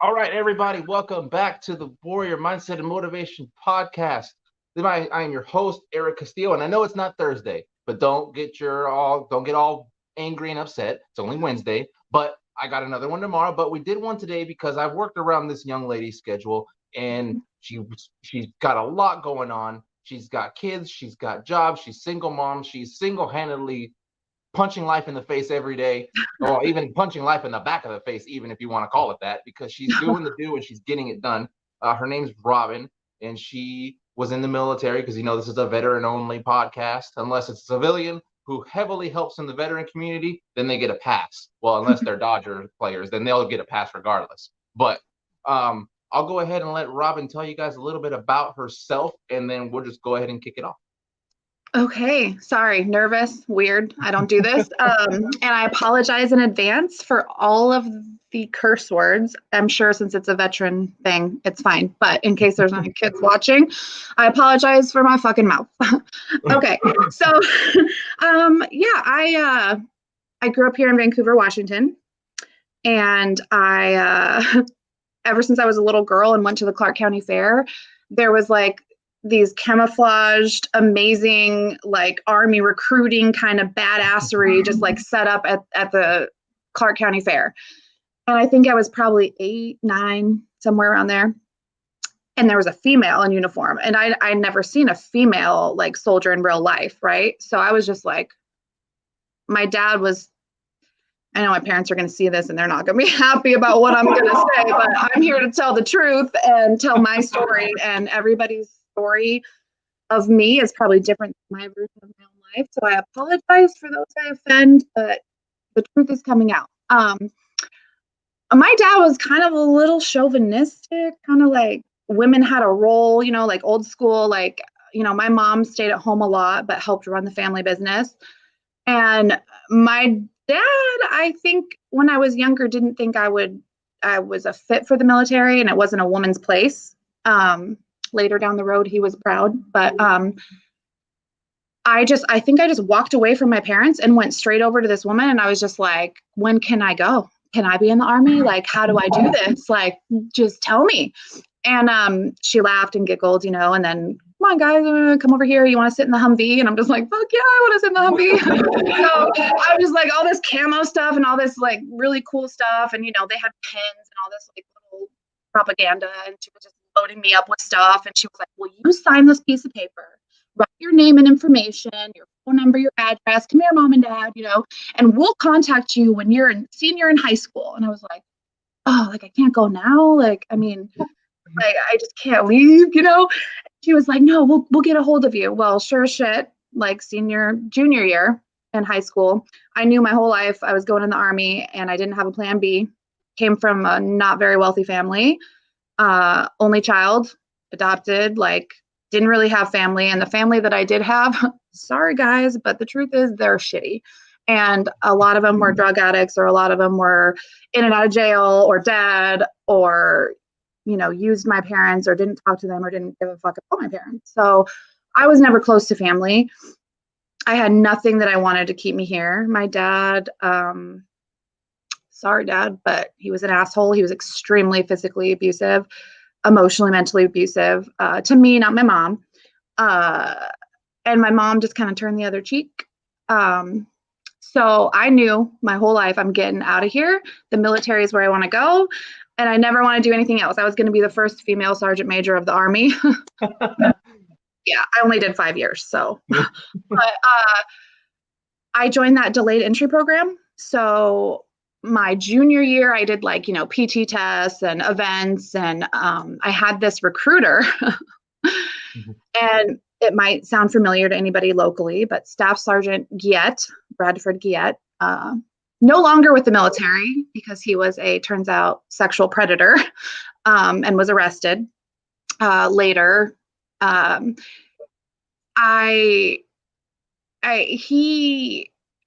All right, everybody, welcome back to the Warrior Mindset and Motivation Podcast. I am your host, Eric Castillo, and I know it's not Thursday, but don't get all angry and upset. It's only Wednesday, but I got another one tomorrow. But we did one today because I've worked around this young lady's schedule, and she's got a lot going on. She's got kids, she's got jobs, she's single mom, she's single-handedly punching life in the face every day, or even punching life in the back of the face, even if you want to call it that, because she's doing the do and she's getting it done. Her name's Robyn, and she was in the military because this is a veteran-only podcast. Unless it's a civilian who heavily helps in the veteran community, then they get a pass. Well, unless they're Dodger players, then they'll get a pass regardless. But I'll go ahead and let Robyn tell you guys a little bit about herself, and then we'll just go ahead and kick it off. Okay, sorry, nervous, weird. I don't do this. And I apologize in advance for all of the curse words. I'm sure since it's a veteran thing, it's fine. But in case there's any kids watching, I apologize for my fucking mouth. Okay, so I grew up here in Vancouver, Washington, and I ever since I was a little girl and went to the Clark County Fair, there was like these camouflaged, amazing, like Army recruiting kind of badassery just like set up at the Clark County Fair. And I think I was probably 8, 9, somewhere around there. And there was a female in uniform. And I'd never seen a female like soldier in real life, right? So I was just like, my dad was, I know my parents are going to see this and they're not going to be happy about what I'm going to say, but I'm here to tell the truth and tell my story, and everybody's story of me is probably different than my version of my own life. So I apologize for those I offend, but the truth is coming out. My dad was kind of a little chauvinistic, kind of like women had a role, like old school, like, my mom stayed at home a lot, but helped run the family business. And my dad, I think when I was younger, didn't think I was a fit for the military, and it wasn't a woman's place. Later down the road, he was proud, but I think I just walked away from my parents and went straight over to this woman, and I was just like, when can I go? Can I be in the Army? Like, how do I do this? Like, just tell me. And she laughed and giggled, and then, come on, guys, come over here. You want to sit in the Humvee? And I'm just like, fuck yeah, I want to sit in the Humvee. So I was just like, all this camo stuff and all this like really cool stuff. And, they had pins and all this like little propaganda. And she was just loading me up with stuff. And she was like, will you sign this piece of paper? Write your name and information, your phone number, your address. Come here, mom and dad, and we'll contact you when you're a senior in high school. And I was like, oh, like I can't go now. Like, I mean, like I just can't leave, She was like, no, we'll get a hold of you. Well, sure as shit, like junior year in high school, I knew my whole life I was going in the Army, and I didn't have a plan B. Came from a not very wealthy family, only child, adopted, like didn't really have family. And the family that I did have, sorry guys, but the truth is they're shitty. And a lot of them were drug addicts, or a lot of them were in and out of jail or dead, or used my parents, or didn't talk to them, or didn't give a fuck about my parents. So I was never close to family. I had nothing that I wanted to keep me here. My dad, sorry, Dad, but he was an asshole. He was extremely physically abusive, emotionally, mentally abusive, to me, not my mom. And my mom just kind of turned the other cheek. So I knew my whole life, I'm getting out of here. The military is where I want to go. And I never want to do anything else. I was going to be the first female sergeant major of the Army. Yeah, I only did 5 years. So, but I joined that delayed entry program. So my junior year, I did like, PT tests and events. And I had this recruiter. And it might sound familiar to anybody locally, but Staff Sergeant Giet, Bradford Giet, no longer with the military because he was turns out, sexual predator, and was arrested later. I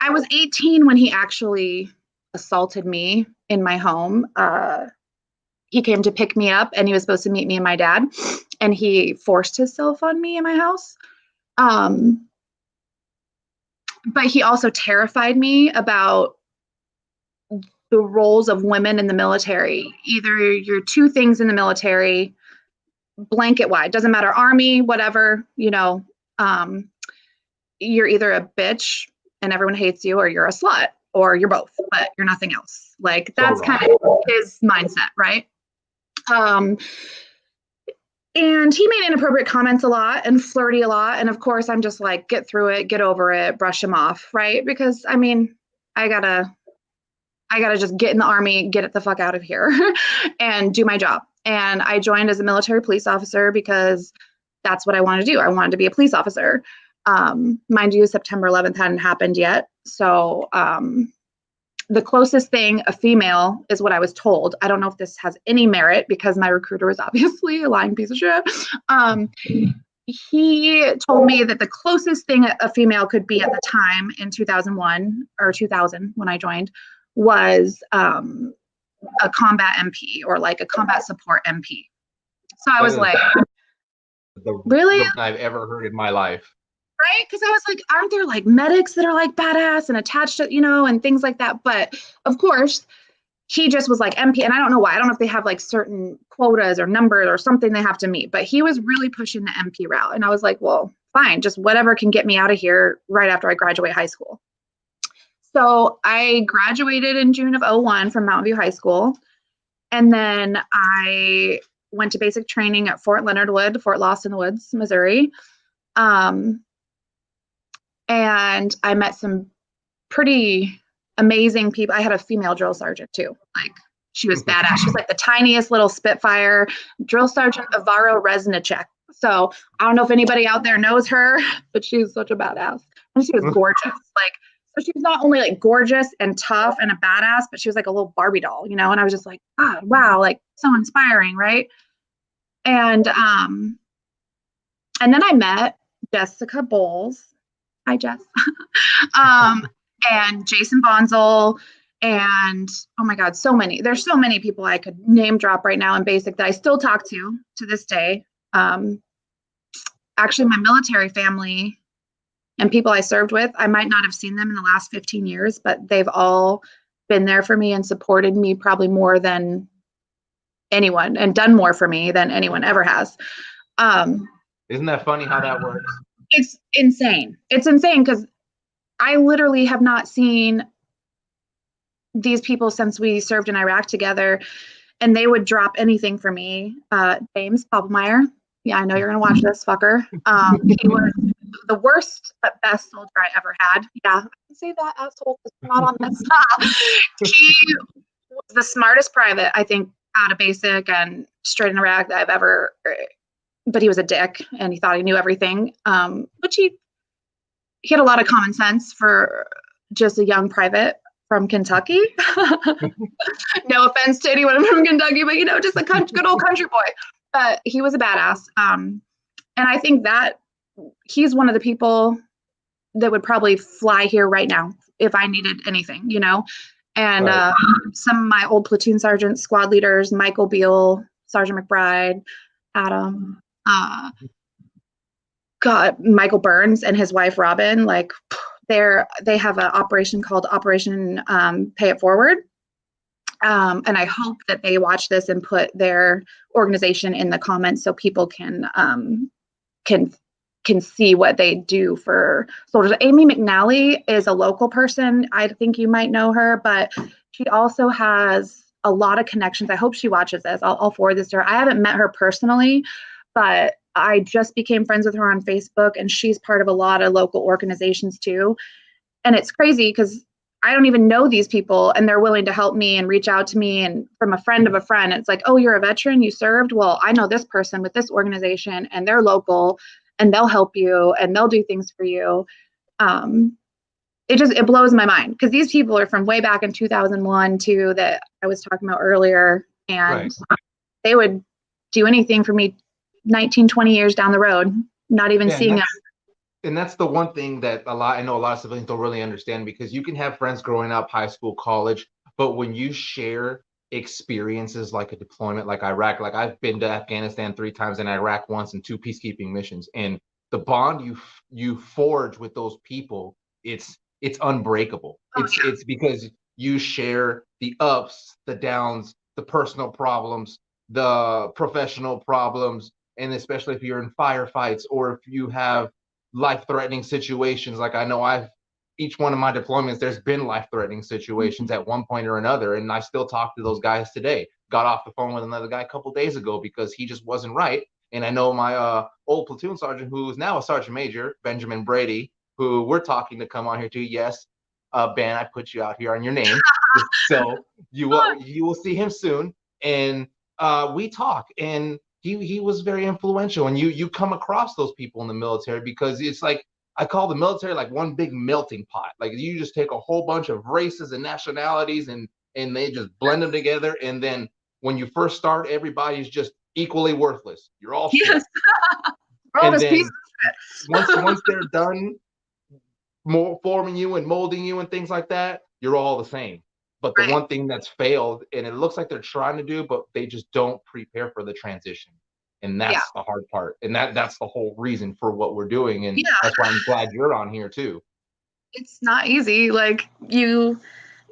was 18 when he actually assaulted me in my home. He came to pick me up, and he was supposed to meet me and my dad, and he forced himself on me in my house. But he also terrified me about the roles of women in the military. Either you're two things in the military, blanket wide, doesn't matter, Army, whatever, you're either a bitch and everyone hates you, or you're a slut, or you're both, but you're nothing else. Like, that's kind of his mindset, right? And he made inappropriate comments a lot and flirty a lot. And of course, I'm just like, get through it, get over it, brush him off, right? Because I mean, I gotta just get in the Army, get it the fuck out of here and do my job. And I joined as a military police officer because that's what I wanted to do. I wanted to be a police officer. Mind you, September 11th hadn't happened yet. So the closest thing, a female, is what I was told. I don't know if this has any merit because my recruiter was obviously a lying piece of shit. He told me that the closest thing a female could be at the time in 2001 or 2000 when I joined was a combat MP, or like a combat support MP. So I was like, really? I've ever heard in my life. Right? Because I was like, aren't there like medics that are like badass and attached to, and things like that? But of course, he just was like MP, and I don't know why. I don't know if they have like certain quotas or numbers or something they have to meet, but he was really pushing the MP route. And I was like, well, fine, just whatever can get me out of here right after I graduate high school. So I graduated in June of 2001 from Mountain View High School. And then I went to basic training at Fort Lennerdwood, Fort Lost in the Woods, Missouri. And I met some pretty amazing people. I had a female drill sergeant too. Like, she was badass. She was like the tiniest little Spitfire, Drill Sergeant Avaro Resnicek. So I don't know if anybody out there knows her, but she was such a badass. And she was gorgeous. Like, so she was not only like gorgeous and tough and a badass, but she was like a little Barbie doll, and I was just like, God, wow, like so inspiring, right? And then I met Jessica Bowles. Hi, Jess. And Jason Bonzel, and oh my God, there's so many people I could name drop right now in basic that I still talk to this day. Actually, my military family and people I served with, I might not have seen them in the last 15 years, but they've all been there for me and supported me probably more than anyone, and done more for me than anyone ever has. Isn't that funny how that works? It's insane. It's insane because I literally have not seen these people since we served in Iraq together, and they would drop anything for me. James Poppelmeyer. Yeah, I know you're going to watch this, fucker. He was the worst but best soldier I ever had. Yeah, I can say that, asshole, because we're not on this. He was the smartest private, I think, out of basic and straight in Iraq that I've ever, but he was a dick and he thought he knew everything. But he had a lot of common sense for just a young private from Kentucky. No offense to anyone from Kentucky, but just a good old country boy. But he was a badass. And I think that he's one of the people that would probably fly here right now if I needed anything, And right. Some of my old platoon sergeants, squad leaders, Michael Beal, Sergeant McBride, Adam, Michael Burns and his wife Robin, like they have an operation called Operation Pay It Forward. And I hope that they watch this and put their organization in the comments so people can see what they do for soldiers. Amy McNally is a local person. I think you might know her, but she also has a lot of connections. I hope she watches this. I'll forward this to her. I haven't met her personally, but I just became friends with her on Facebook, and she's part of a lot of local organizations too. And it's crazy because I don't even know these people, and they're willing to help me and reach out to me, and from a friend of a friend. It's like, oh, you're a veteran, you served? Well, I know this person with this organization, and they're local, and they'll help you, and they'll do things for you. It blows my mind because these people are from way back in 2001 too, that I was talking about earlier, and right. They would do anything for me 19, 20 years down the road, not even seeing them. And that's the one thing that I know a lot of civilians don't really understand, because you can have friends growing up, high school, college, but when you share experiences like a deployment like Iraq, like I've been to Afghanistan 3 times and Iraq once, and 2 peacekeeping missions, and the bond you forge with those people, it's unbreakable. It's because you share the ups, the downs, the personal problems, the professional problems, and especially if you're in firefights or if you have life-threatening situations. Like I know each one of my deployments, there's been life-threatening situations at one point or another, and I still talk to those guys today. Got off the phone with another guy a couple days ago because he just wasn't right. And I know my old platoon sergeant, who is now a sergeant major, Benjamin Brady, who we're talking to come on here too. Yes, Ben, I put you out here on your name, so you will see him soon. And we talk, and he was very influential. And you come across those people in the military because it's like, I call the military like one big melting pot. Like you just take a whole bunch of races and nationalities and they just blend them together. And then when you first start, everybody's just equally worthless. You're all shit. Yes. And then once they're done forming you and molding you and things like that, you're all the same. But the one thing that's failed, and it looks like they're trying to do, but they just don't prepare for the transition. And that's the hard part. And that's the whole reason for what we're doing. And that's why I'm glad you're on here too. It's not easy. Like you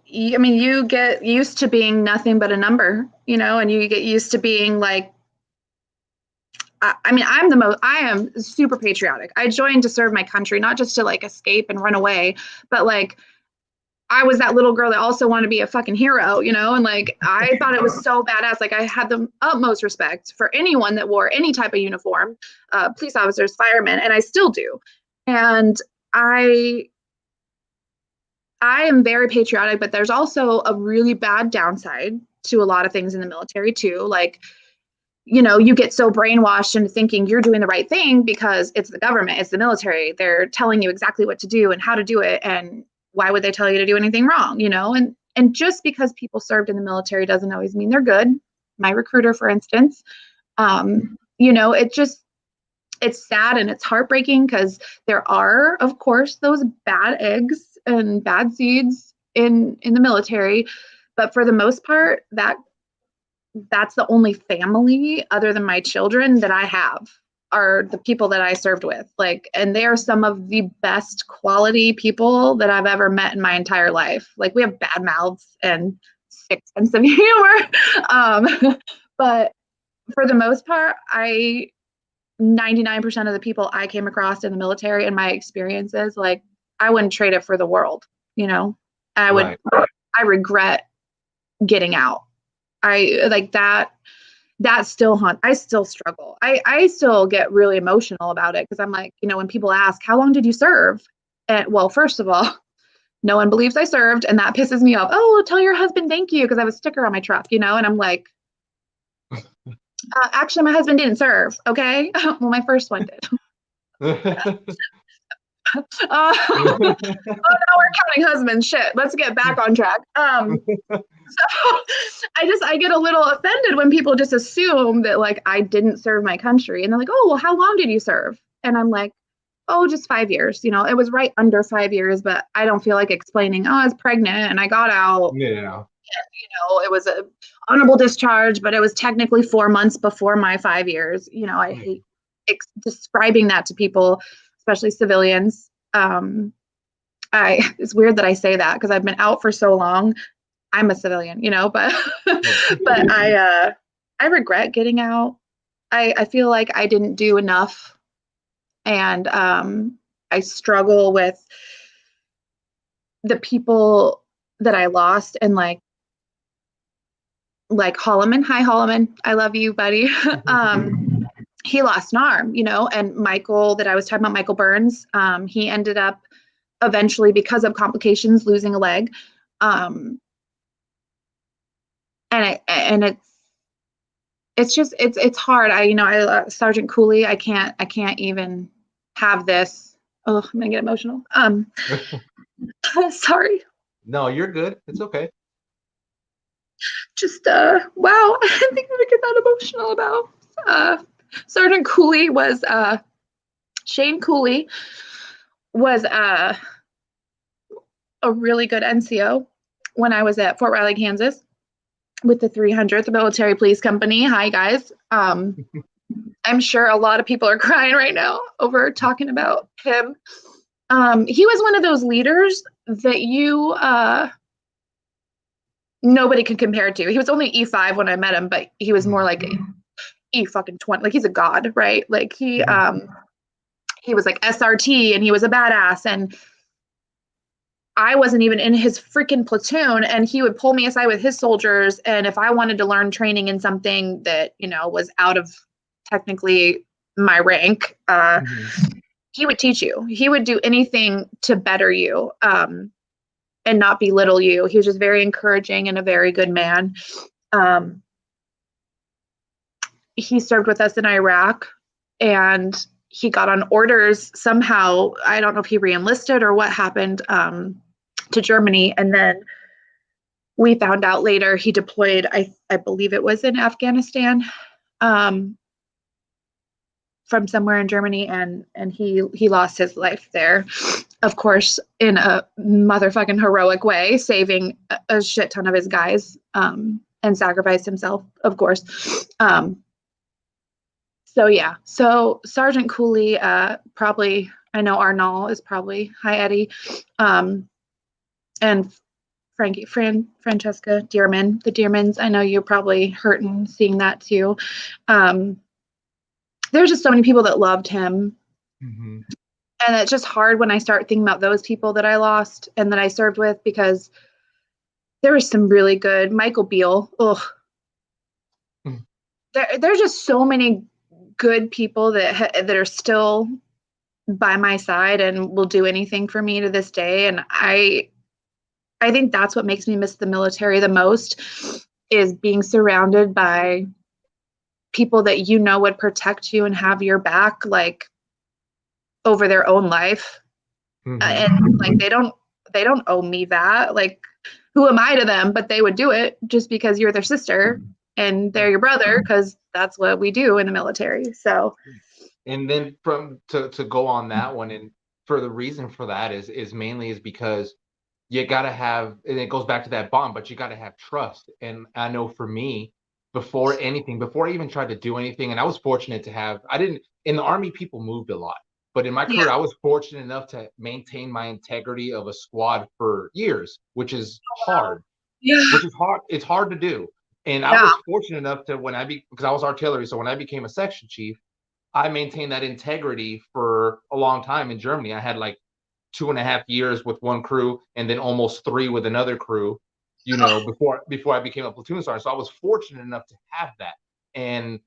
get used to being nothing but a number, and you get used to being like, I am super patriotic. I joined to serve my country, not just to like escape and run away, but like I was that little girl that also wanted to be a fucking hero, and like I thought it was so badass. Like I had the utmost respect for anyone that wore any type of uniform, police officers, firemen, and I still do. And I am very patriotic, but there's also a really bad downside to a lot of things in the military too. Like, you get so brainwashed into thinking you're doing the right thing because it's the government, it's the military. They're telling you exactly what to do and how to do it. And why would they tell you to do anything wrong? And just because people served in the military doesn't always mean they're good. My recruiter, for instance, it's sad and it's heartbreaking because there are, of course, those bad eggs and bad seeds in the military. But for the most part, that's the only family other than my children that I have are the people that I served with. Like, and they are some of the best quality people that I've ever met in my entire life. Like we have bad mouths and sick sense of humor. But for the most part, 99% of the people I came across in the military and my experiences, like I wouldn't trade it for the world. I regret getting out. I like that still I still struggle. I still get really emotional about it because I'm like, when people ask, how long did you serve? And well, first of all, no one believes I served, and that pisses me off. Oh, tell your husband thank you because I have a sticker on my truck, and I'm like, actually, my husband didn't serve. Okay, well, my first one did. Now we're counting husbands. Shit, let's get back on track. So I get a little offended when people just assume that like I didn't serve my country, and they're like, oh, well, how long did you serve? And I'm like, oh, just 5 years. It was right under 5 years, but I don't feel like explaining, oh, I was pregnant and I got out. Yeah. It was a honorable discharge, but it was technically 4 months before my 5 years. I hate describing that to people, especially civilians. It's weird that I say that because I've been out for so long. I'm a civilian, but but I regret getting out. I feel like I didn't do enough, and I struggle with the people that I lost, and like Holloman. Hi, Holloman. I love you, buddy. He lost an arm, and Michael, that I was talking about, Michael Burns, he ended up eventually, because of complications, losing a leg. And it's hard. I Sergeant Cooley, I can't even have this. Oh, I'm gonna get emotional. Sorry. No, you're good. It's okay. Just wow, I didn't think I would get that emotional about. Sergeant Cooley was Shane Cooley was a really good NCO when I was at Fort Riley, Kansas, with the 300th Military Police Company. Hi, guys. I'm sure a lot of people are crying right now over talking about him. He was one of those leaders that nobody can compare to. He was only E5 when I met him, but he was more like E fucking 20. Like he's a god, right? Like he was like SRT and he was a badass, and I wasn't even in his freaking platoon, and he would pull me aside with his soldiers, and if I wanted to learn training in something that, you know, was out of technically my rank, he would teach you. He would do anything to better you, and not belittle you. He was just very encouraging and a very good man. He served with us in Iraq, and he got on orders somehow. I don't know if he re-enlisted or what happened, to Germany. And then we found out later he deployed, I believe it was in Afghanistan, from somewhere in Germany, and he lost his life there, of course, in a motherfucking heroic way, saving a shit ton of his guys, and sacrificed himself, of course. So yeah, so Sergeant Cooley, probably, I know Arnall is probably, hi Eddie, and Francesca Dearman, the Dearmans, I know you're probably hurting seeing that too. There's just so many people that loved him. And it's just hard when I start thinking about those people that I lost and that I served with, because there was some really good, Michael Beale, there's just so many good people that are still by my side and will do anything for me to this day. And I think that's what makes me miss the military the most, is being surrounded by people that you know would protect you and have your back, like, over their own life. And like they don't owe me that. Like, who am I to them? But they would do it just because you're their sister and they're your brother, because that's what we do in the military. So, and then to go on that one, and for the reason for that is mainly because you got to have, and it goes back to that bond, but you got to have trust. And I know for me, before I even tried to do anything, and I was fortunate to have, in the Army, people moved a lot, but in my career, I was fortunate enough to maintain my integrity of a squad for years, which is hard. It's hard to do. And I was fortunate enough to, because I was artillery, so when I became a section chief, I maintained that integrity for a long time in Germany. I had like 2.5 years with one crew, and then almost 3 with another crew, you know, before I became a platoon sergeant. So I was fortunate enough to have that. And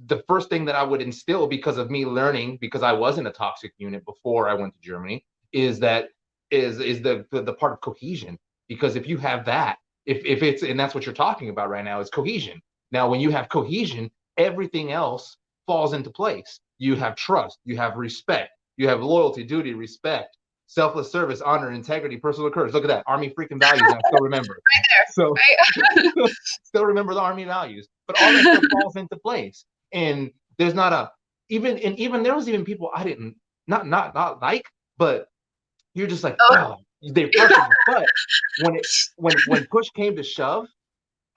the first thing that I would instill, because of me learning, because I was in a toxic unit before I went to Germany, is the part of cohesion. Because if you have that, if it's, and that's what you're talking about right now, is cohesion. Now, when you have cohesion, everything else falls into place. You have trust, you have respect, you have loyalty, duty, respect, selfless service, honor, integrity, personal courage. Look at that, Army freaking values. I still remember. Right there. So right. Still remember the Army values. But all that stuff falls into place. And there's not even there was even people I didn't not like, but you're just like, they pressed me. But when push came to shove,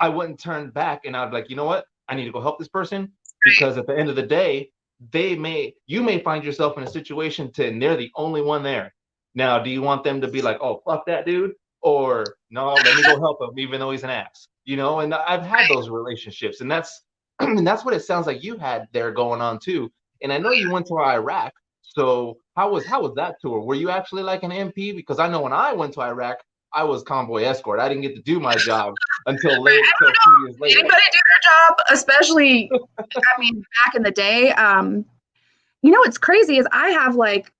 I wouldn't turn back, and I'd be like, you know what? I need to go help this person, because at the end of the day, you may find yourself in a situation and they're the only one there. Now, do you want them to be like, oh, fuck that dude? Or no, let me go help him, even though he's an ass, you know? And I've had those relationships, and that's what it sounds like you had there going on too. And I know you went to Iraq. So how was that tour? Were you actually like an MP? Because I know when I went to Iraq, I was convoy escort. I didn't get to do my job until a few years later. Anybody do their job, especially, I mean, back in the day. You know what's crazy is I have like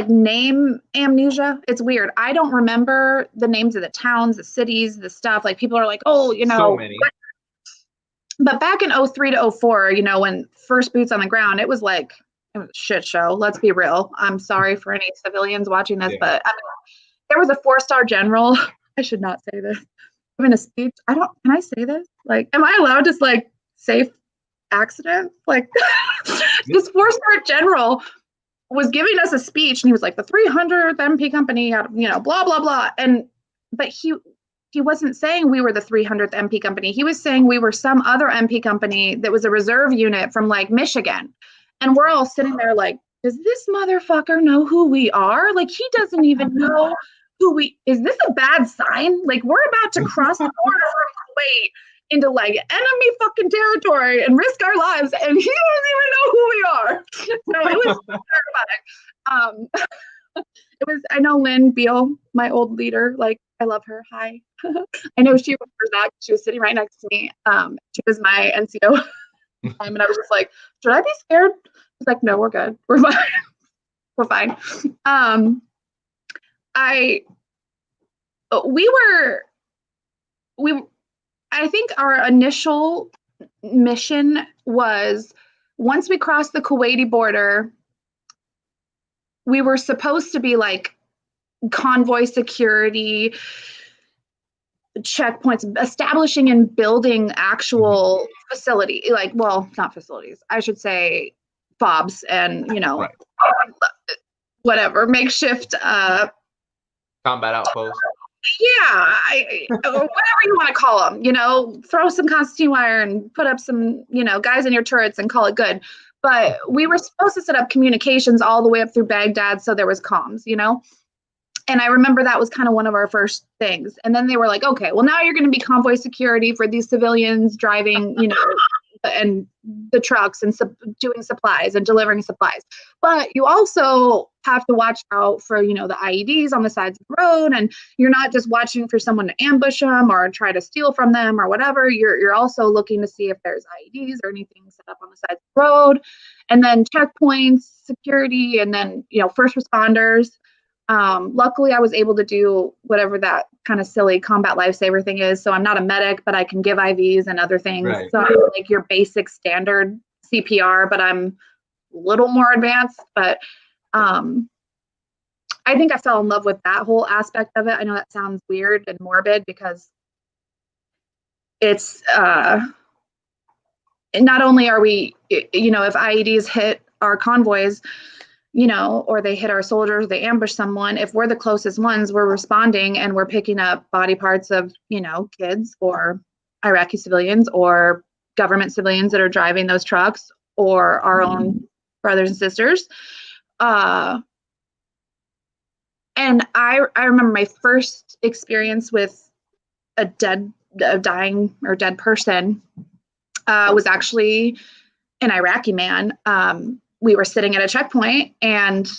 name amnesia. It's weird. I don't remember the names of the towns, the cities, the stuff. Like, people are like, oh, you know. So many. But back in 2003 to 2004, you know, when first boots on the ground, it was a shit show. Let's be real. I'm sorry for any civilians watching this, but I mean, there was a 4-star general. I should not say this. I'm in a speech. Can I say this? Like, am I allowed to like say accident? Like, this 4-star general was giving us a speech, and he was like, the 300th MP company had, you know, blah, blah, blah. But he wasn't saying we were the 300th MP company. He was saying we were some other MP company that was a reserve unit from like Michigan. And we're all sitting there like, does this motherfucker know who we are? Like, he doesn't even know is this a bad sign? Like, we're about to cross the border from Kuwait into like enemy fucking territory and risk our lives, and he doesn't even know who we are. So it was terrifying. It was, I know Lynn Beal, my old leader, like, I love her. Hi. I know she remembers that. She was sitting right next to me. She was my NCO. And I was just like, should I be scared? She's like, no, we're good. We're fine. We're fine. I think our initial mission was, once we crossed the Kuwaiti border, we were supposed to be like convoy security, checkpoints, establishing and building actual facility, like, well, not facilities, I should say FOBs and, right. Whatever, makeshift combat outpost. Yeah, whatever you want to call them, throw some Constantine wire and put up some, guys in your turrets and call it good. But we were supposed to set up communications all the way up through Baghdad, so there was comms, And I remember that was kind of one of our first things. And then they were like, okay, well, now you're going to be convoy security for these civilians driving, and the trucks and doing supplies and delivering supplies. But you also have to watch out for, the IEDs on the sides of the road. And you're not just watching for someone to ambush them or try to steal from them or whatever. You're also looking to see if there's IEDs or anything set up on the sides of the road. And then checkpoints, security, and then, first responders. Luckily, I was able to do whatever that kind of silly combat lifesaver thing is. So I'm not a medic, but I can give IVs and other things. Right. So I'm like your basic standard CPR, but I'm a little more advanced. But I think I fell in love with that whole aspect of it. I know that sounds weird and morbid because it's not only are we, if IEDs hit our convoys, or they hit our soldiers, they ambush someone. If we're the closest ones, we're responding and we're picking up body parts of, kids or Iraqi civilians or government civilians that are driving those trucks or our own brothers and sisters. And I remember my first experience with a dying or dead person was actually an Iraqi man. We were sitting at a checkpoint and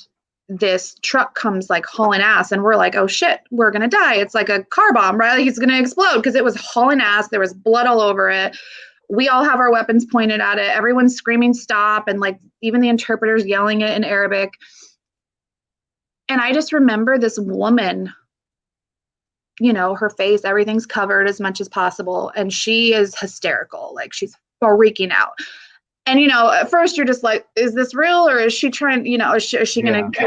this truck comes like hauling ass and we're like, oh shit, we're going to die. It's like a car bomb, right? Like it's going to explode because it was hauling ass. There was blood all over it. We all have our weapons pointed at it. Everyone's screaming stop. And like even the interpreters yelling it in Arabic. And I just remember this woman, her face, everything's covered as much as possible. And she is hysterical. Like she's freaking out. And, at first you're just like, is this real or is she trying, is she going to,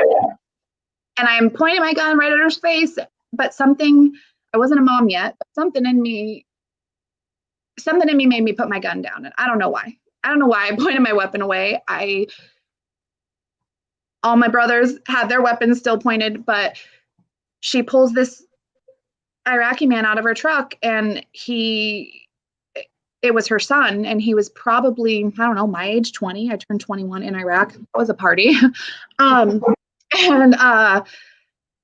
and I'm pointing my gun right at her face, but I wasn't a mom yet, but something in me made me put my gun down. And I don't know why. I pointed my weapon away. All my brothers had their weapons still pointed, but she pulls this Iraqi man out of her truck and it was her son, and he was probably, I don't know, my age, 20. I turned 21 in Iraq. It was a party. And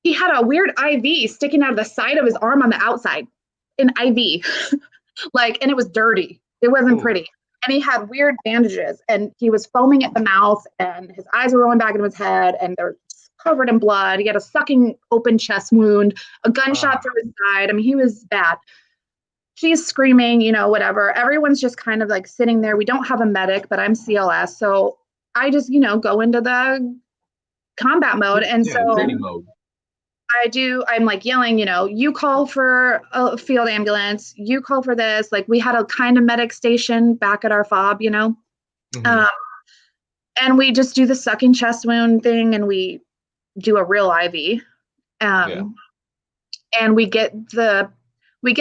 he had a weird IV sticking out of the side of his arm on the outside, an IV. And it was dirty. It wasn't pretty. And he had weird bandages, and he was foaming at the mouth, and his eyes were rolling back into his head, and they're covered in blood. He had a sucking open chest wound, a gunshot through his side. I mean, he was bad. She's screaming, whatever. Everyone's just kind of like sitting there. We don't have a medic, but I'm CLS. So I just, go into the combat mode. And training mode. I'm like yelling, you call for a field ambulance, you call for this. Like we had a kind of medic station back at our FOB, and we just do the sucking chest wound thing and we do a real IV. And we get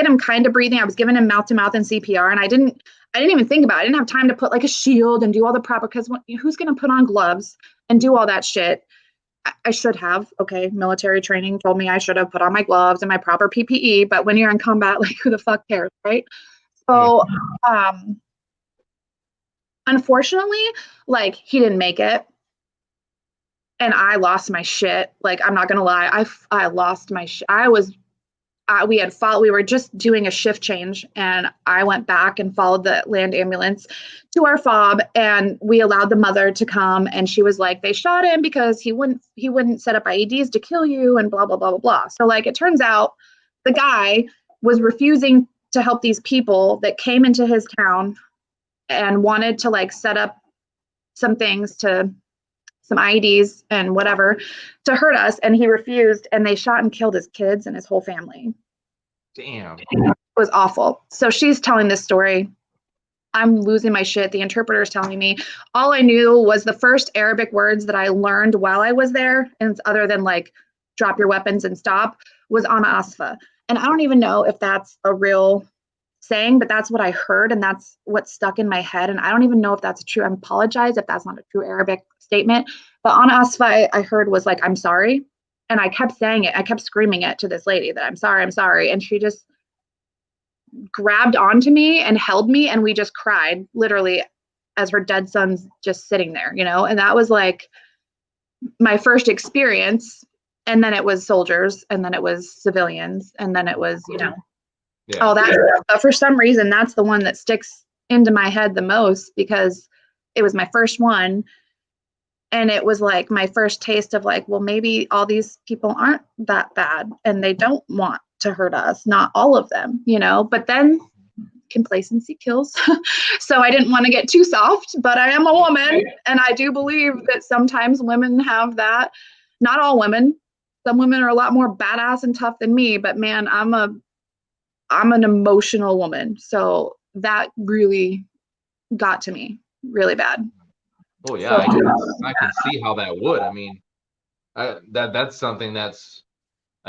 him kind of breathing. I was giving him mouth to mouth and CPR, and I didn't even think about it. I didn't have time to put like a shield and do all the proper, because who's going to put on gloves and do all that shit? I should have. Okay. Military training told me I should have put on my gloves and my proper PPE, but when you're in combat, like who the fuck cares? Right. So, unfortunately, like he didn't make it. and I lost my shit. Like, I'm not gonna lie, I lost my shit. We were just doing a shift change, and I went back and followed the land ambulance to our fob, and we allowed the mother to come, and she was like, they shot him because he wouldn't set up IEDs to kill you, and blah blah blah blah blah. So like, it turns out the guy was refusing to help these people that came into his town and wanted to like set up some things, to some IEDs and whatever, to hurt us, and he refused, and they shot and killed his kids and his whole family. Damn. It was awful. So she's telling this story. I'm losing my shit. The interpreter's telling me. All I knew was the first Arabic words that I learned while I was there, and other than like drop your weapons and stop, was ana asfa. And I don't even know if that's a real saying, but that's what I heard, and that's what stuck in my head. And I don't even know if that's true. I apologize if that's not a true Arabic statement. But ana asfa, I heard was like, I'm sorry. And I kept saying it. I kept screaming it to this lady that I'm sorry, I'm sorry. And she just grabbed onto me and held me, and we just cried, literally, as her dead son's just sitting there, you know? And that was like my first experience. And then it was soldiers, and then it was civilians, and then it was, you know, all that stuff. But for some reason, that's the one that sticks into my head the most, because it was my first one. And it was like my first taste of like, well, maybe all these people aren't that bad, and they don't want to hurt us. Not all of them, you know, but then complacency kills. So I didn't want to get too soft, but I am a woman, and I do believe that sometimes women have that. Not all women. Some women are a lot more badass and tough than me, but man, I'm an emotional woman. So that really got to me really bad. Oh yeah, I can see how that would. I mean, that's something I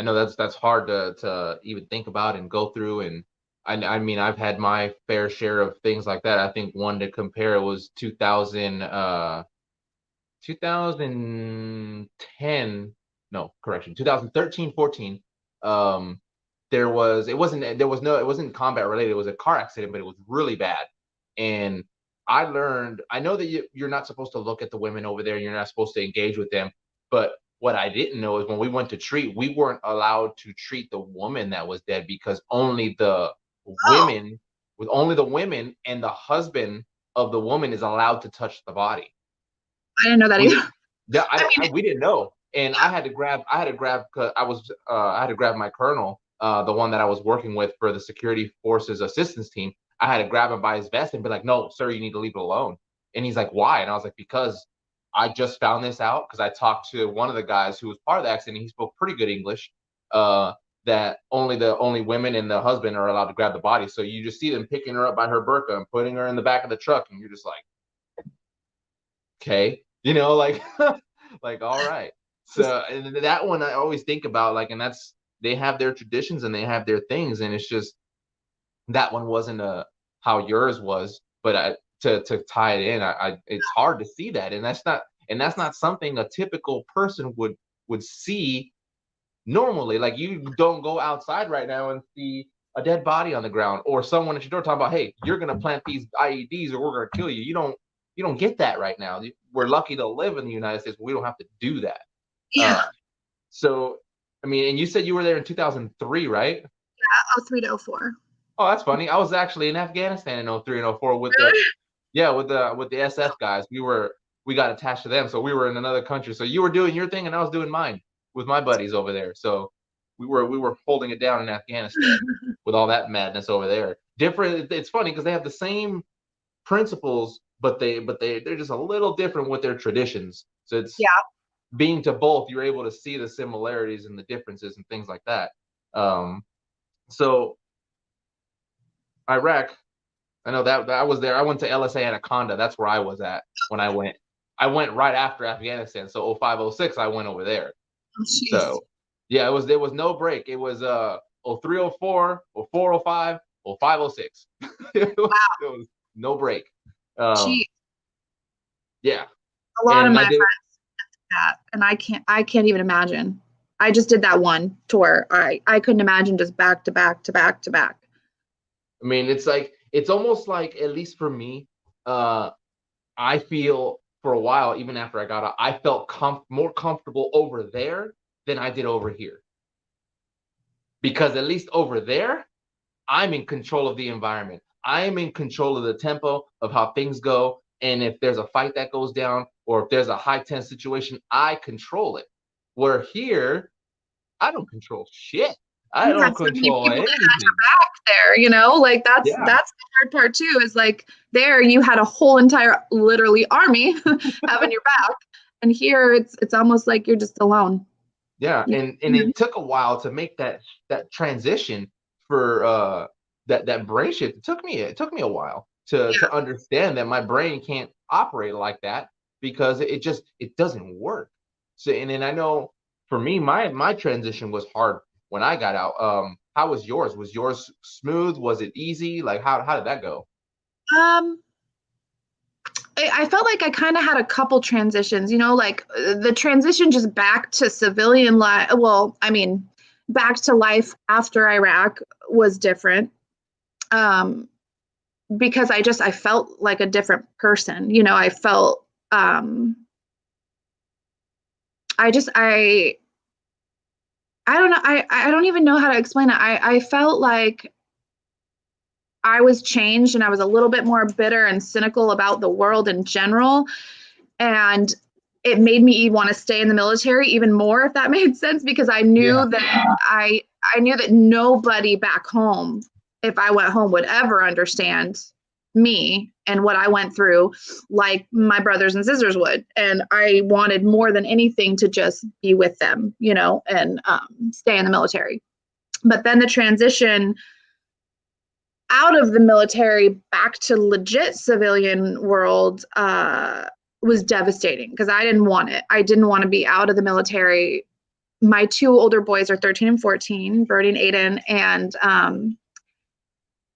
know that's hard to even think about and go through. And I mean, I've had my fair share of things like that. I think one to compare was 2010, no, correction, 2013-14. It wasn't combat related. It was a car accident, but it was really bad. And I know that you're not supposed to look at the women over there. You're not supposed to engage with them. But what I didn't know is when we went to treat, we weren't allowed to treat the woman that was dead, because only the women and the husband of the woman is allowed to touch the body. I didn't know that either. Yeah, we didn't know. And I had to grab my colonel, the one that I was working with for the security forces assistance team. I had to grab him by his vest and be like, no, sir, you need to leave it alone. And he's like, why? And I was like, because I just found this out, because I talked to one of the guys who was part of the accident. He spoke pretty good English, that only women and the husband are allowed to grab the body. So you just see them picking her up by her burqa and putting her in the back of the truck. And you're just like, okay, you know, like, like, all right. So and that one I always think about, like, and they have their traditions and they have their things. And it's just, that one wasn't how yours was, but to tie it in, it's hard to see that, and that's not something a typical person would see normally. Like, you don't go outside right now and see a dead body on the ground, or someone at your door talking about, hey, you're gonna plant these IEDs or we're gonna kill you. You don't get that right now. We're lucky to live in the United States, but we don't have to do that. Yeah. So I mean, and you said you were there in 2003, right? Yeah, 03 to 04. Oh, that's funny. I was actually in Afghanistan in 03 and 04 with Really? with the SF guys. We got attached to them, so we were in another country. So you were doing your thing and I was doing mine with my buddies over there. So we were holding it down in Afghanistan with all that madness over there. Different. It's funny because they have the same principles, but they're just a little different with their traditions. So it's being to both, you're able to see the similarities and the differences and things like that. So Iraq, I know that I was there. I went to LSA Anaconda. That's where I was at when I went. I went right after Afghanistan. So 05, 06, I went over there. Oh, so yeah, there was no break. It was 03, 04, 04, 05, 05, 06. It was no break. Yeah. A lot of my friends did that, and I can't even imagine. I just did that one tour. I couldn't imagine just back to back to back to back. I mean, it's almost like, at least for me, I feel for a while, even after I got out, I felt more comfortable over there than I did over here. Because at least over there, I'm in control of the environment. I am in control of the tempo of how things go. And if there's a fight that goes down, or if there's a high tense situation, I control it. Where here, I don't control shit. I You don't had so many control people that had your anything. back there, you know, like that's Yeah. the hard part too, is like there you had a whole entire literally army having your back. And here it's almost like you're just alone. Yeah. Yeah. And it took a while to make that transition for that brain shift. It took me a while to understand that my brain can't operate like that, because it doesn't work. So and then I know for me, my transition was hard when I got out. How was yours? Was yours smooth? Was it easy? Like how did that go? Um, I felt like I kind of had a couple transitions, you know, like the transition just back to civilian life. Well, I mean, back to life after Iraq was different. Because I felt like a different person, you know, I felt, I just, I don't know. I don't even know how to explain it. I felt like I was changed and I was a little bit more bitter and cynical about the world in general. And it made me want to stay in the military even more, if that made sense, because I knew that I knew that nobody back home, if I went home, would ever understand me and what I went through like my brothers and sisters would. And I wanted more than anything to just be with them, you know, and stay in the military. But then the transition out of the military back to legit civilian world was devastating, because I didn't want it. I didn't want to be out of the military. My two older boys are 13 and 14, Birdie and Aiden, and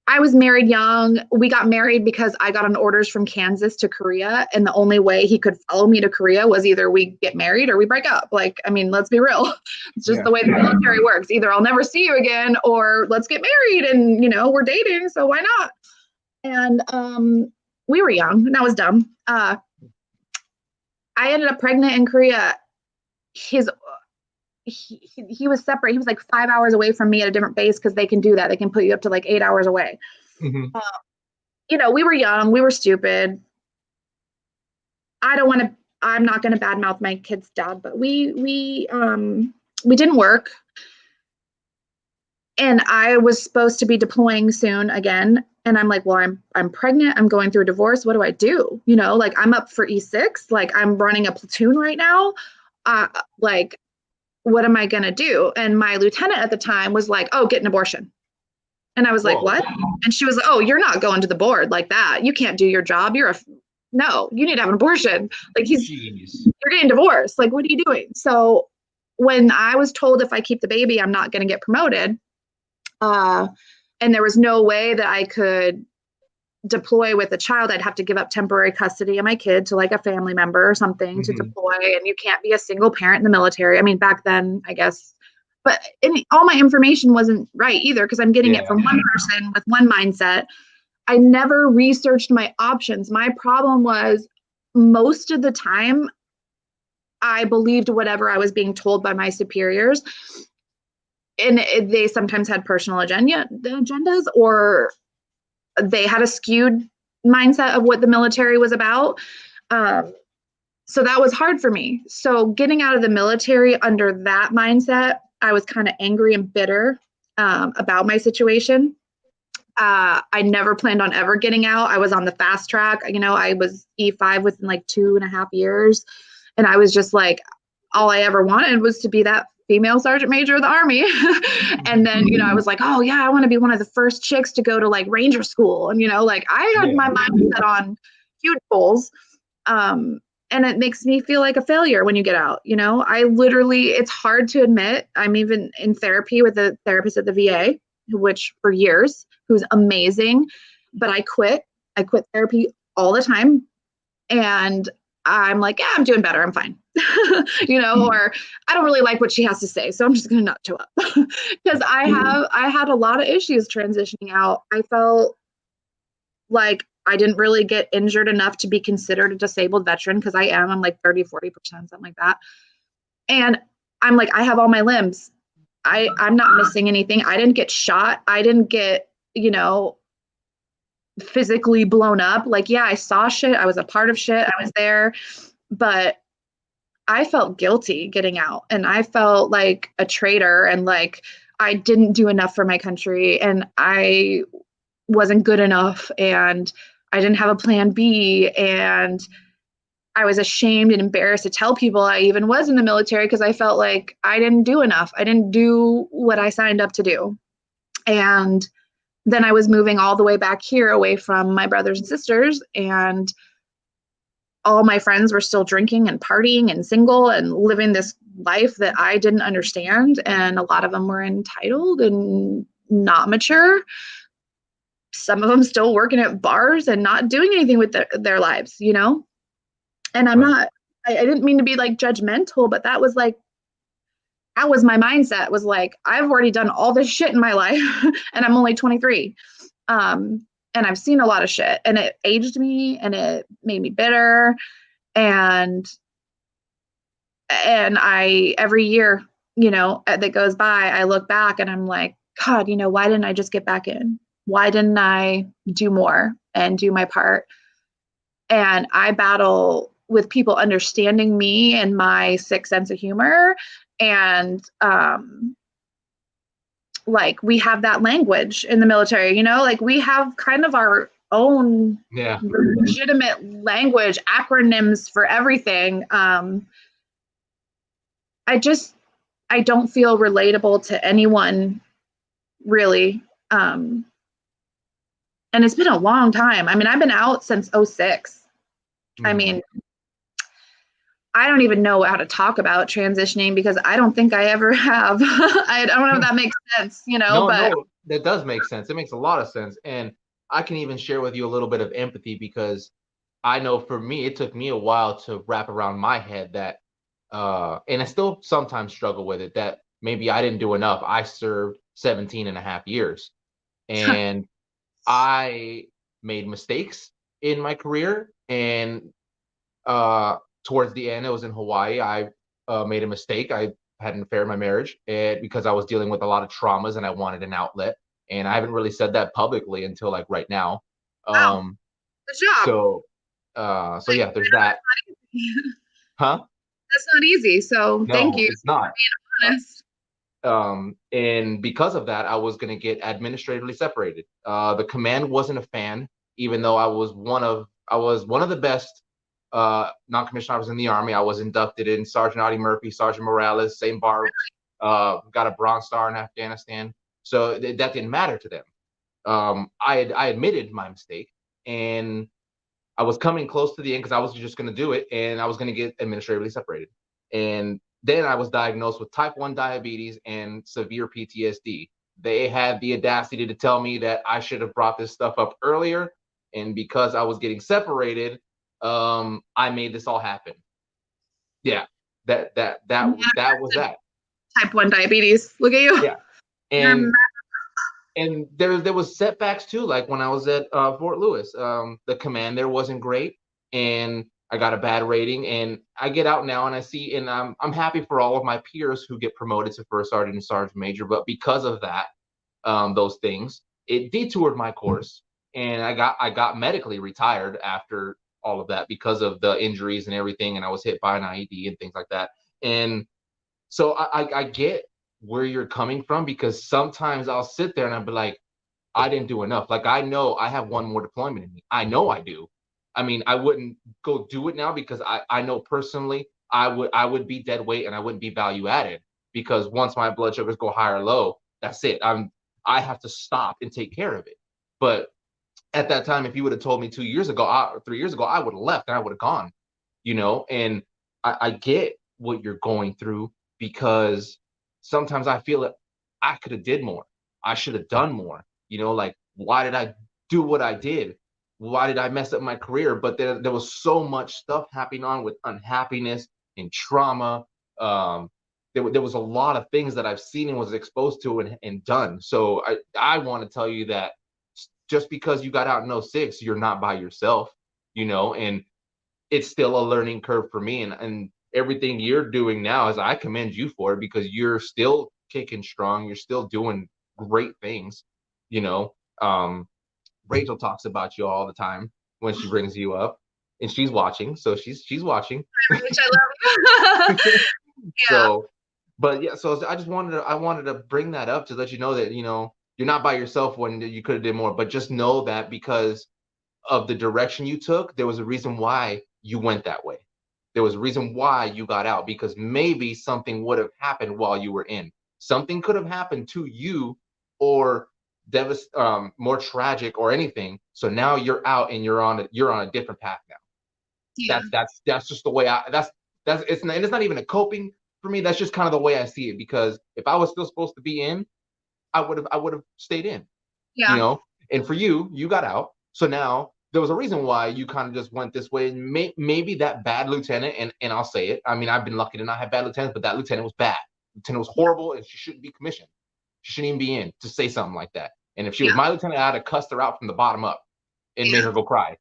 I was married young. We got married because I got on orders from Kansas to Korea, and the only way he could follow me to Korea was either we get married or we break up. Like, I mean, let's be real. It's just the way the military works. Either I'll never see you again, or let's get married, and you know, we're dating, so why not? And we were young, and that was dumb. I ended up pregnant in Korea. He was separate. He was like 5 hours away from me at a different base, because they can do that. They can put you up to like 8 hours away. Mm-hmm. You know, we were young, we were stupid. I'm not going to badmouth my kid's dad, but we didn't work. And I was supposed to be deploying soon again. And I'm like, well, I'm pregnant. I'm going through a divorce. What do I do? You know, like I'm up for E6. Like I'm running a platoon right now. Like, what am I going to do? And my lieutenant at the time was like, oh, get an abortion. And I was like, what? And she was like, oh, you're not going to the board like that. You can't do your job. No, you need to have an abortion. Like you're getting divorced. Like, what are you doing? So when I was told if I keep the baby, I'm not going to get promoted. And there was no way that I could deploy with a child. I'd have to give up temporary custody of my kid to like a family member or something to deploy. And you can't be a single parent in the military. I mean, back then, I guess, but all my information wasn't right either, because I'm getting it from one person with one mindset. I never researched my options. My problem was most of the time I believed whatever I was being told by my superiors. And they sometimes had personal agendas, or they had a skewed mindset of what the military was about. So that was hard for me. So getting out of the military under that mindset, I was kind of angry and bitter about my situation. I never planned on ever getting out. I was on the fast track. You know, I was E5 within like 2.5 years. And I was just like, all I ever wanted was to be that female sergeant major of the Army. And then, you know, I was like, oh yeah, I want to be one of the first chicks to go to like Ranger school. And, you know, like I had my mind set on huge goals. And it makes me feel like a failure when you get out. You know, it's hard to admit. I'm even in therapy with a therapist at the VA, which for years, who's amazing, but I quit therapy all the time. And I'm like, yeah, I'm doing better. I'm fine. You know, or I don't really like what she has to say, so I'm just going to not show up. Because I had a lot of issues transitioning out. I felt Like, I didn't really get injured enough to be considered a disabled veteran, because I'm like 30-40%, something like that. And I'm like, I have all my limbs. I'm not missing anything. I didn't get shot. I didn't get, physically blown up. Like, yeah, I saw shit. I was a part of shit. I was there. But I felt guilty getting out, and I felt like a traitor, and like I didn't do enough for my country, and I wasn't good enough, and I didn't have a plan B, and I was ashamed and embarrassed to tell people I even was in the military, because I felt like I didn't do enough. I didn't do what I signed up to do. And then I was moving all the way back here away from my brothers and sisters, and all my friends were still drinking and partying and single and living this life that I didn't understand. And a lot of them were entitled and not mature. Some of them still working at bars and not doing anything with their lives, And I'm not, I didn't mean to be like judgmental, but that was my mindset, was like, I've already done all this shit in my life and I'm only 23. And I've seen a lot of shit, and it aged me, and it made me bitter. And I, every year, that goes by, I look back and I'm like, God, why didn't I just get back in? Why didn't I do more and do my part? And I battle with people understanding me and my sick sense of humor. And like, we have that language in the military, like we have kind of our own legitimate language, acronyms for everything. I don't feel relatable to anyone, really. And it's been a long time. I mean, I've been out since 2006. I mean, I don't even know how to talk about transitioning, because I don't think I ever have. I don't know if that makes sense, No, but that does make sense. It makes a lot of sense. And I can even share with you a little bit of empathy, because I know for me, it took me a while to wrap around my head that, and I still sometimes struggle with it, that maybe I didn't do enough. I served 17 and a half years, and I made mistakes in my career. And towards the end, it was in Hawaii. I made a mistake. I had an affair in my marriage, and because I was dealing with a lot of traumas and I wanted an outlet. And I haven't really said that publicly until like right now. wow, good job. So yeah, there's that. Huh? That's not easy. So thank No, you it's not. for being honest. And because of that, I was going to get administratively separated. The command wasn't a fan, even though I was one of the best non-commissioned officers in the Army. I was inducted in Sergeant Audie Murphy, Sergeant Morales, same bar, got a Bronze Star in Afghanistan. So that didn't matter to them. I admitted my mistake, and I was coming close to the end, because I was just going to do it, and I was going to get administratively separated. And then I was diagnosed with type 1 diabetes and severe PTSD. They had the audacity to tell me that I should have brought this stuff up earlier. And because I was getting separated, I made this all happen. Yeah, that was that. Type 1 diabetes. Look at you. Yeah. And there was setbacks too, like when I was at Fort Lewis. The command there wasn't great, and I got a bad rating. And I get out now and I see, and I'm happy for all of my peers who get promoted to first sergeant and sergeant major. But because of that, those things, it detoured my course, and I got medically retired after all of that because of the injuries and everything. And I was hit by an IED and things like that. And so I get where you're coming from, because sometimes I'll sit there and I'll be like, I didn't do enough. Like, I know I have one more deployment in me. I know I do. I mean, I wouldn't go do it now, because I know personally I would be dead weight and I wouldn't be value added, because once my blood sugars go high or low, that's it. I have to stop and take care of it. But at that time, if you would have told me 2 years ago, or 3 years ago, I would have left and I would have gone, and I get what you're going through, because sometimes I feel that I could have did more. I should have done more. Like, why did I do what I did? Why did I mess up my career? But there was so much stuff happening on with unhappiness and trauma. There was a lot of things that I've seen and was exposed to and done. So I want to tell you that just because you got out in 06, you're not by yourself, and it's still a learning curve for me. And everything you're doing now is I commend you for it, because you're still kicking strong. You're still doing great things. Rachel talks about you all the time when she brings you up, and she's watching. So she's watching. Which I love. Yeah. So, but yeah, so I wanted to bring that up to let you know that, you're not by yourself when you could have did more, but just know that because of the direction you took, there was a reason why you went that way. There was a reason why you got out, because maybe something would have happened while you were in. Something could have happened to you, or more tragic or anything. So now you're out and you're on a different path now. Yeah. That's just the way it's not even a coping for me. That's just kind of the way I see it, because if I was still supposed to be in, I would have stayed in. Yeah. And for you got out. So now there was a reason why you kind of just went this way. And maybe that bad lieutenant, and I'll say it, I mean, I've been lucky to not have bad lieutenants, but that lieutenant was bad. Lieutenant was horrible, and she shouldn't be commissioned. She shouldn't even be in to say something like that. And if she was my lieutenant, I'd have cussed her out from the bottom up and made her go cry.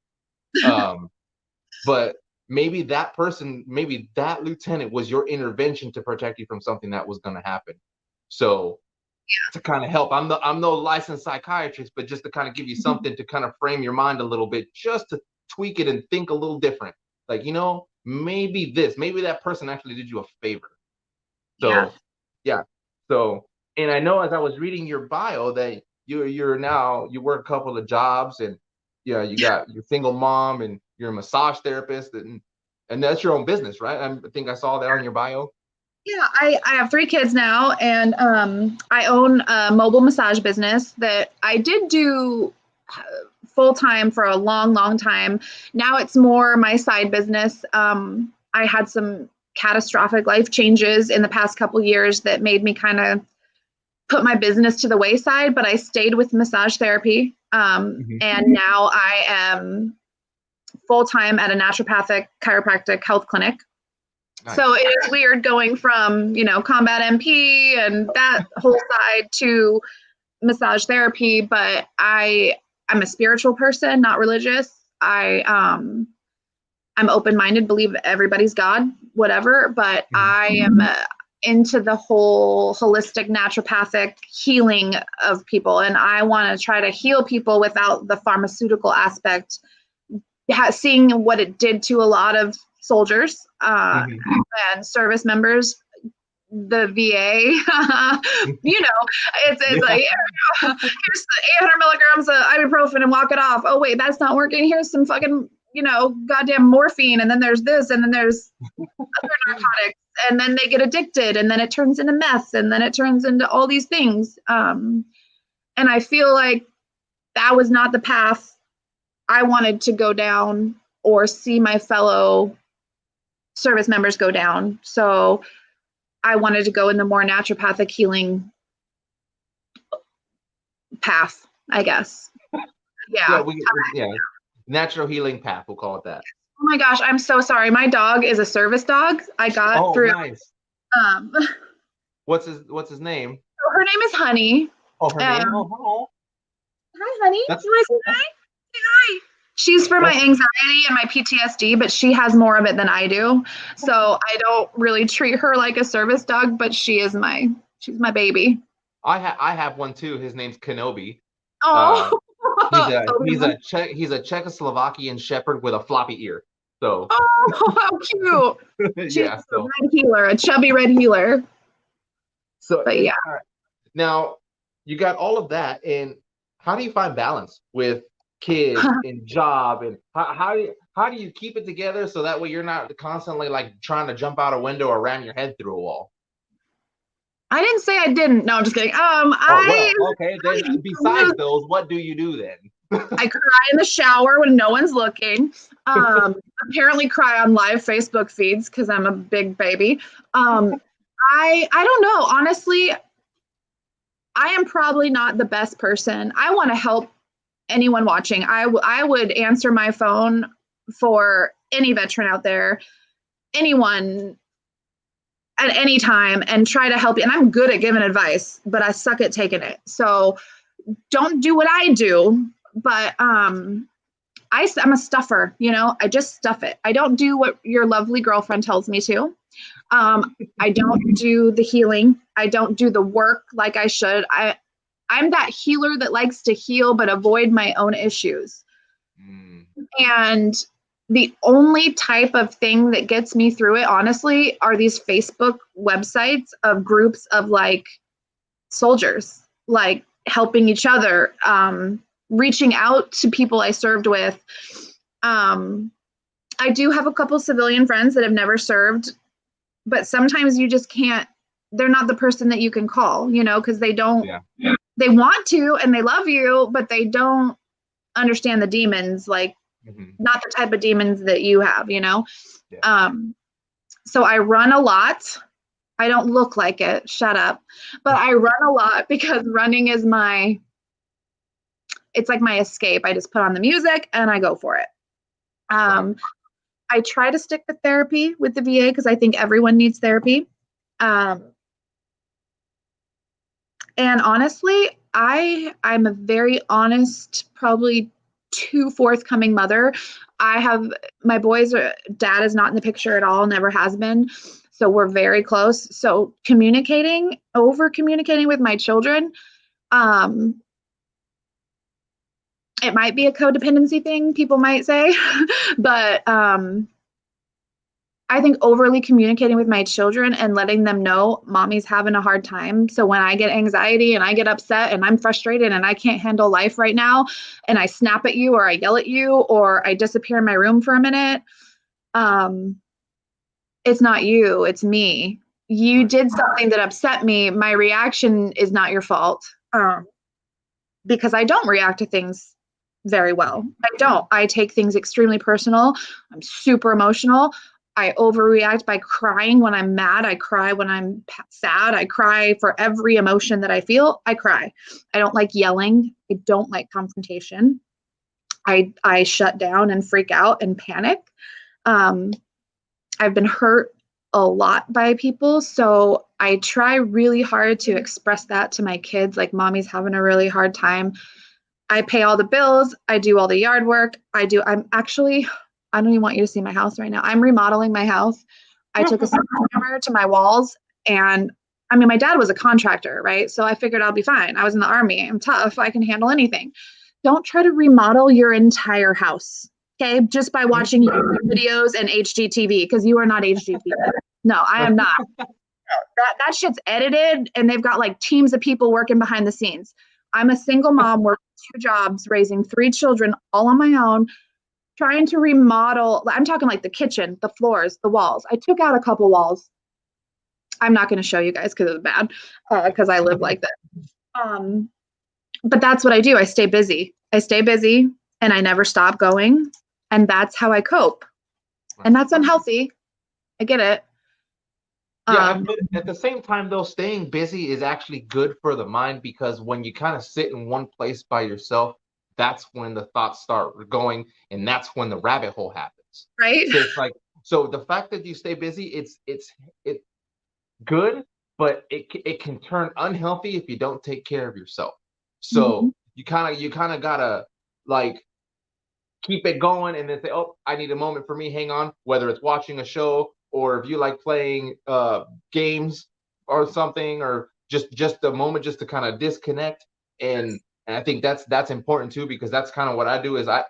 But maybe that lieutenant was your intervention to protect you from something that was going to happen. So to kind of help, I'm no licensed psychiatrist, but just to kind of give you something to kind of frame your mind a little bit, just to tweak it and think a little different. Like, maybe that person actually did you a favor. So, yeah. So, and I know as I was reading your bio that you work a couple of jobs, and you got your single mom, and you're a massage therapist, and that's your own business, right? I think I saw that on your bio. Yeah, I have 3 kids now, and I own a mobile massage business that I did do full time for a long, long time. Now it's more my side business. I had some catastrophic life changes in the past couple years that made me kind of put my business to the wayside, but I stayed with massage therapy. And now I am full-time at a naturopathic chiropractic health clinic. Nice. So it is weird going from, combat MP and that whole side to massage therapy, but I'm a spiritual person, not religious. I'm open-minded, believe everybody's God, whatever, but I am into the whole holistic naturopathic healing of people. And I want to try to heal people without the pharmaceutical aspect, seeing what it did to a lot of soldiers and service members, the VA, it's like, here's the 800 milligrams of ibuprofen and walk it off. Oh, wait, that's not working. Here's some fucking, goddamn morphine. And then there's this, and then there's other narcotics, and then they get addicted, and then it turns into meth, and then it turns into all these things. And I feel like that was not the path I wanted to go down or see my fellow service members go down. So I wanted to go in the more naturopathic healing path, I guess. Yeah. Natural healing path, we'll call it that. Oh my gosh, I'm so sorry. My dog is a service dog. I got through. Nice. What's his name? So her name is Honey. Oh, her name? Oh. Hi, Honey. You want to say hi? Say hi. She's for my anxiety and my PTSD, but she has more of it than I do. So I don't really treat her like a service dog, but she's my baby. I have one too. His name's Kenobi. Oh. He's a Czechoslovakian shepherd with a floppy ear. So. Oh, how cute! She's yeah. So. A red healer, a chubby red healer. So, but yeah. Right. Now you got all of that, and how do you find balance with kids and job, and how do you keep it together so that way you're not constantly like trying to jump out a window or ram your head through a wall? I didn't say I didn't. No, I'm just kidding. Okay. Then besides those, what do you do then? I cry in the shower when no one's looking. Apparently cry on live Facebook feeds because I'm a big baby. I don't know. Honestly, I am probably not the best person. I want to help anyone watching. I would answer my phone for any veteran out there, anyone at any time, and try to help you. And I'm good at giving advice, but I suck at taking it. So don't do what I do, but I'm a stuffer, you know, I just stuff it. I don't do what your lovely girlfriend tells me to. I don't do the healing. I don't do the work like I should. I'm that healer that likes to heal but avoid my own issues. And the only type of thing that gets me through it, honestly, are these Facebook websites of groups of like soldiers, like helping each other, reaching out to people I served with. I do have a couple civilian friends that have never served, but sometimes you just can't, they're not the person that you can call, you know, because they don't, they want to and they love you, but they don't understand the demons, like not the type of demons that you have, you know? So I run a lot. I don't look like it, shut up. But I run a lot because running is it's like my escape. I just put on the music and I go for it. I try to stick with therapy with the VA because I think everyone needs therapy. And honestly, I'm a very honest, probably too forthcoming mother. My boys' dad is not in the picture at all, never has been. So we're very close. So over communicating with my children, it might be a codependency thing, people might say, but I think overly communicating with my children and letting them know mommy's having a hard time. So when I get anxiety and I get upset and I'm frustrated and I can't handle life right now, and I snap at you or I yell at you or I disappear in my room for a minute, it's not you, it's me. You did something that upset me. My reaction is not your fault, because I don't react to things very well. I don't. I take things extremely personal. I'm super emotional. I overreact by crying when I'm mad. I cry when I'm sad. I cry for every emotion that I feel. I cry. I don't like yelling. I don't like confrontation. I shut down and freak out and panic. I've been hurt a lot by people, so I try really hard to express that to my kids, like mommy's having a really hard time. I pay all the bills. I do all the yard work. I don't even want you to see my house right now. I'm remodeling my house. I took a sledgehammer to my walls, and I mean, my dad was a contractor, right? So I figured I'll be fine. I was in the Army. I'm tough. I can handle anything. Don't try to remodel your entire house, okay? Just by watching YouTube videos and HGTV, because you are not HGTV. No, I am not. That shit's edited, and they've got like teams of people working behind the scenes. I'm a single mom working 2 jobs, raising 3 children all on my own, trying to remodel. I'm talking like the kitchen, the floors, the walls. I took out a couple walls. I'm not going to show you guys because it's bad, because I live like that. But that's what I do. I stay busy. And I never stop going. And that's how I cope. And that's unhealthy. I get it. Yeah, but at the same time, though, staying busy is actually good for the mind, because when you kind of sit in one place by yourself, that's when the thoughts start going, and that's when the rabbit hole happens. Right. So it's like, so the fact that you stay busy, it's good, but it can turn unhealthy if you don't take care of yourself. So you kind of gotta like keep it going, and then say, oh, I need a moment for me. Hang on, whether it's watching a show, or if you like playing games or something, or just a moment just to kind of disconnect. And I think that's important too, because that's kind of what I do. Is I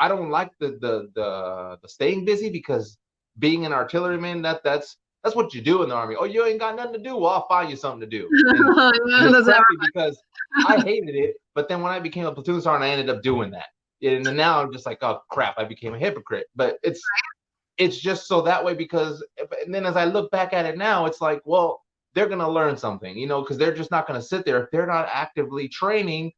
don't like the staying busy, because being an artilleryman, that's what you do in the Army. Oh, you ain't got nothing to do? Well, I'll find you something to do. And it's crappy because I hated it, but then when I became a platoon sergeant, I ended up doing that. And then now I'm just like, oh crap, I became a hypocrite. But it's just so that way, because, and then as I look back at it now, it's like, well, they're going to learn something, you know, because they're just not going to sit there. If they're not actively training,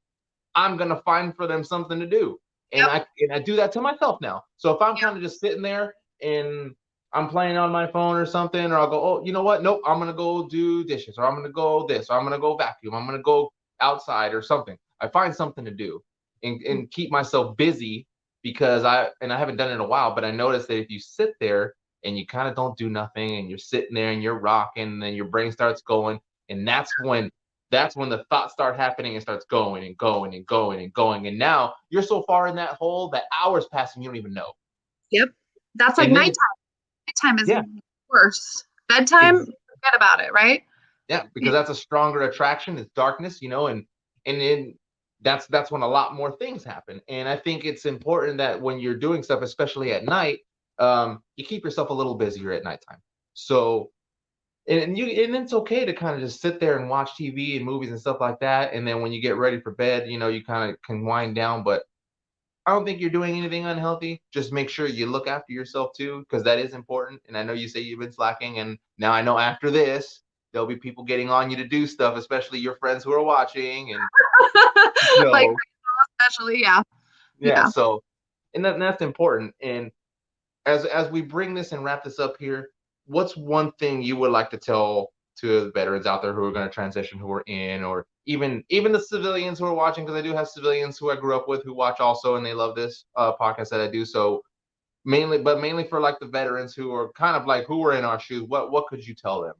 I'm going to find for them something to do. And I do that to myself now. So if I'm kind of just sitting there and I'm playing on my phone or something, or I'll go, oh, you know what? Nope, I'm going to go do dishes, or I'm going to go this, or I'm going to go vacuum. I'm going to go outside or something. I find something to do and keep myself busy, because I haven't done it in a while, but I noticed that if you sit there and you kind of don't do nothing, and you're sitting there and you're rocking, and then your brain starts going, and that's when that's when the thoughts start happening and starts going and going and going and going. And now you're so far in that hole that hours passing, you don't even know. Yep. That's like And then, nighttime. Nighttime is yeah, worse. Bedtime, forget about it, right? yeah, because that's a stronger attraction. It's darkness, and then that's when a lot more things happen. And I think it's important that when you're doing stuff, especially at night, you keep yourself a little busier at nighttime. So, and it's okay to kind of just sit there and watch TV and movies and stuff like that. And then when you get ready for bed, you kind of can wind down. But I don't think you're doing anything unhealthy. Just make sure you look after yourself too, because that is important. And I know you say you've been slacking, and now I know after this, there'll be people getting on you to do stuff, especially your friends who are watching. And Like, so, especially, yeah. yeah. So, and that's important. And as we bring this and wrap this up here, what's one thing you would like to tell to the veterans out there who are going to transition, who are in, or even the civilians who are watching? Because I do have civilians who I grew up with who watch also, and they love this podcast that I do. So mainly for like the veterans who are kind of like who are in our shoes, what could you tell them?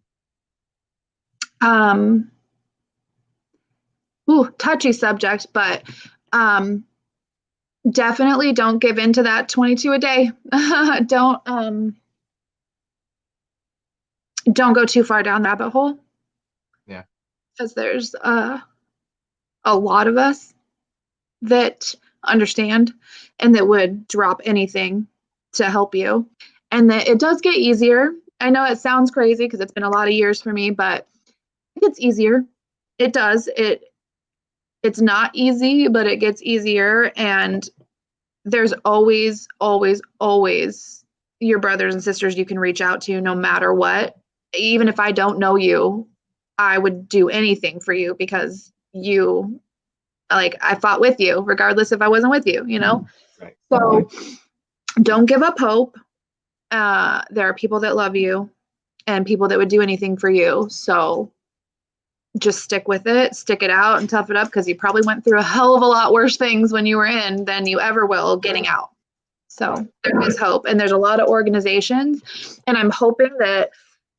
Touchy subject, but definitely don't give in to that 22 a day. Don't go too far down the rabbit hole. Yeah. Because there's a lot of us that understand and that would drop anything to help you. And that it does get easier. I know it sounds crazy because it's been a lot of years for me, but it gets easier. It does. It's not easy, but it gets easier. And there's always, always, always your brothers and sisters you can reach out to no matter what. Even if I don't know you, I would do anything for you because I fought with you, regardless if I wasn't with you, Right. So don't give up hope. There are people that love you and people that would do anything for you. So just stick with it, stick it out and tough it up because you probably went through a hell of a lot worse things when you were in than you ever will getting out. So there is hope. And there's a lot of organizations. And I'm hoping that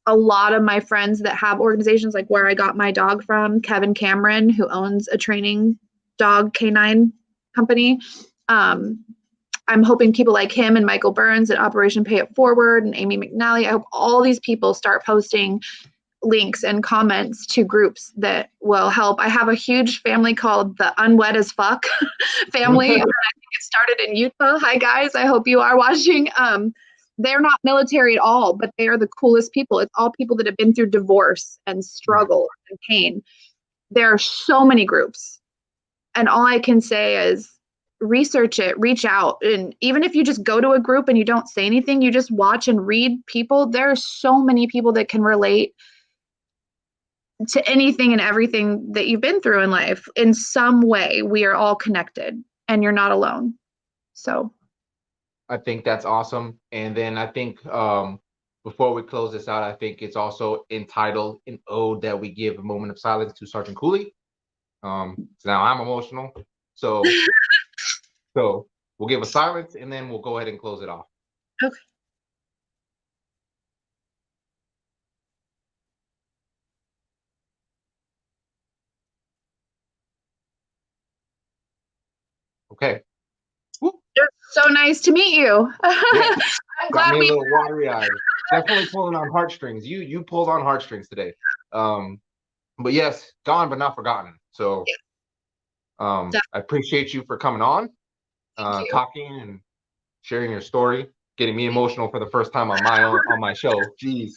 a lot of my friends that have organizations like where I got my dog from, Kevin Cameron, who owns a training dog canine company. I'm hoping people like him and Michael Burns at Operation Pay It Forward and Amy McNally, I hope all these people start posting links and comments to groups that will help. I have a huge family called the Unwed as Fuck family. I think it started in Utah. Hi guys, I hope you are watching. They're not military at all, but they are the coolest people. It's all people that have been through divorce and struggle and pain. There are so many groups. And all I can say is research it, reach out. And even if you just go to a group and you don't say anything, you just watch and read people. There are so many people that can relate to anything and everything that you've been through in life. In some way, we are all connected and you're not alone. So I think that's awesome. And then I think before we close this out, I think it's also entitled an ode that we give a moment of silence to Sergeant Cooley. So now I'm emotional. So we'll give a silence and then we'll go ahead and close it off. Okay. Okay. It's so nice to meet you. Yeah. I'm Got glad me a we little watery eyed. Definitely pulling on heartstrings. You pulled on heartstrings today. But yes, gone but not forgotten. So I appreciate you for coming on, talking and sharing your story, getting me emotional for the first time on my show. Jeez.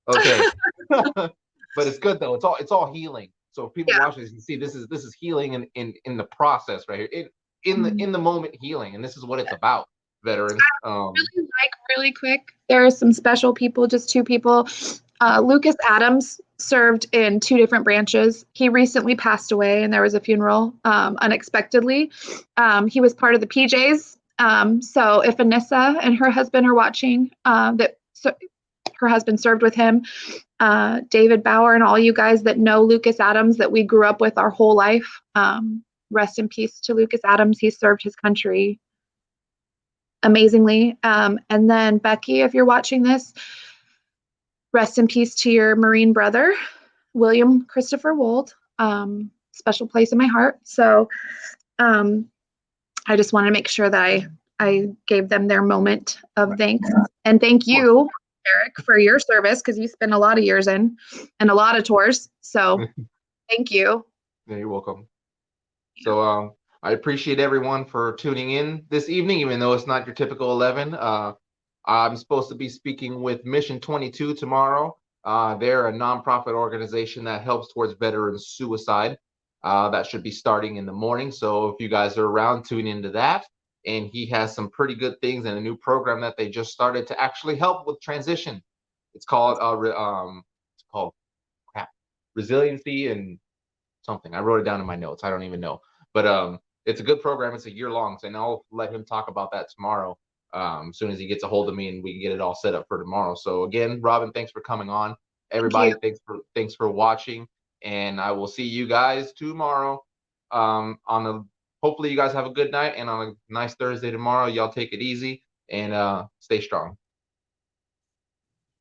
Okay. But it's good though. It's all healing. So if people watch this, you see this is healing in the process right here. In the moment healing, and this is what it's about, veterans. Really quick, there are some special people, just two people. Lucas Adams served in two different branches. He recently passed away, and there was a funeral unexpectedly. He was part of the PJs. So if Anissa and her husband are watching, her husband served with him. David Bauer and all you guys that know Lucas Adams that we grew up with our whole life. Rest in peace to Lucas Adams. He served his country amazingly. And then Becky, if you're watching this, rest in peace to your Marine brother, William Christopher Wold. special place in my heart. So I just want to make sure that I gave them their moment of thanks. And thank you, Eric, for your service, because you spent a lot of years in and a lot of tours. So thank you. Yeah, you're welcome. So I appreciate everyone for tuning in this evening, even though it's not your typical 11. I'm supposed to be speaking with Mission 22 tomorrow. They're a nonprofit organization that helps towards veterans suicide. That should be starting in the morning. So if you guys are around, tune into that. And he has some pretty good things and a new program that they just started to actually help with transition. It's called crap, resiliency and something. I wrote it down in my notes. I don't even know, but it's a good program. It's a year long, so I'll let him talk about that tomorrow. As soon as he gets a hold of me and we can get it all set up for tomorrow. So again, Robyn, thanks for coming on. Everybody, thanks for watching, and I will see you guys tomorrow. Hopefully you guys have a good night, and on a nice Thursday tomorrow. Y'all take it easy and stay strong.